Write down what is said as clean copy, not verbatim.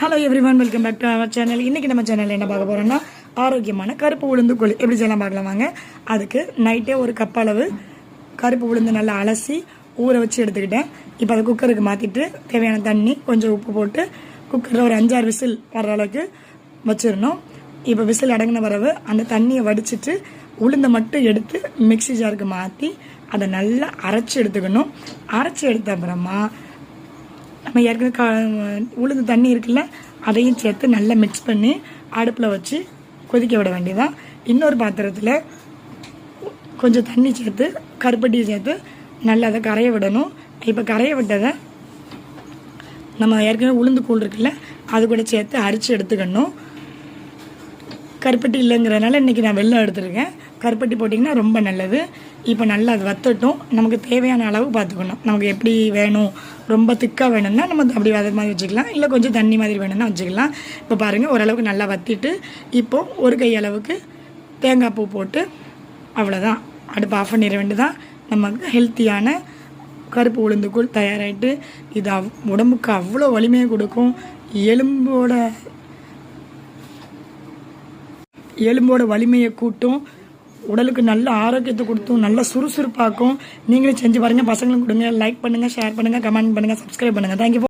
Hello everyone, welcome back to our channel. இன்றைக்கி நம்ம சேனலில் என்ன பார்க்க போகிறோம்னா ஆரோக்கியமான கருப்பு உளுந்து கோழி எப்படி செய்யலாம் பார்க்கலாம் வாங்க. அதுக்கு நைட்டே ஒரு கப் அளவு கருப்பு உளுந்து நல்லா அலசி ஊற வச்சு எடுத்துக்கிட்டேன். இப்போ அதை குக்கருக்கு மாற்றிட்டு தேவையான தண்ணி கொஞ்சம் உப்பு போட்டு குக்கரில் ஒரு 5-6 விசில் வர்ற அளவுக்கு வச்சிடணும். இப்போ விசில் அடங்கின பிறகு அந்த தண்ணியை வடிச்சிட்டு உளுந்தை மட்டும் எடுத்து மிக்ஸி ஜாருக்கு மாற்றி அதை நல்லா அரைச்சி எடுத்துக்கணும். அரைச்சி எடுத்த அப்புறமா நம்ம ஏற்கனவே உளுந்து தண்ணி இருக்குல்ல, அதையும் சேர்த்து நல்லா மிக்ஸ் பண்ணி அடுப்பில் வச்சு கொதிக்க விட வேண்டியதான். இன்னொரு பாத்திரத்தில் கொஞ்சம் தண்ணி சேர்த்து கருப்பட்டியை சேர்த்து நல்லா அதை கரைய விடணும். இப்போ கரைய விட்டதை நம்ம ஏற்கனவே உளுந்து கூழ் இருக்குல்ல, அது கூட சேர்த்து அரிச்சு எடுத்துக்கணும். கருப்பட்டி இல்லைங்கிறதுனால இன்றைக்கி நான் வெல்லம் எடுத்துருக்கேன். கருப்பட்டி போட்டிங்கன்னா ரொம்ப நல்லது. இப்போ நல்லா அது வத்தட்டும். நமக்கு தேவையான அளவு பார்த்துக்கணும். நமக்கு எப்படி வேணும், ரொம்ப திக்காக வேணும்னா நம்ம அப்படி அது மாதிரி வச்சுக்கலாம், இல்லை கொஞ்சம் தண்ணி மாதிரி வேணும்னா வச்சுக்கலாம். இப்போ பாருங்கள், ஓரளவுக்கு நல்லா வத்திட்டு இப்போது ஒரு கை அளவுக்கு தேங்காய் பூ போட்டு அவ்வளோதான், அடுப்பு ஆஃப் பண்ணிட வேண்டியதான். நமக்கு ஹெல்த்தியான கருப்பு உளுந்துக்குள் தயாராகிட்டு இது உடம்புக்கு அவ்வளோ வலிமையை கொடுக்கும். எலும்போட வலிமையை கூட்டும், உடலுக்கு நல்ல ஆரோக்கியத்தை கொடுத்தும், நல்ல சுறுசுறுப்பாக்கும். நீங்களும் செஞ்சு பாருங்கள், பசங்களும் கொடுங்க. லைக் பண்ணுங்கள், ஷேர் பண்ணுங்கள், கமெண்ட் பண்ணுங்கள், சப்ஸ்கிரைப் பண்ணுங்கள். தேங்க்யூ.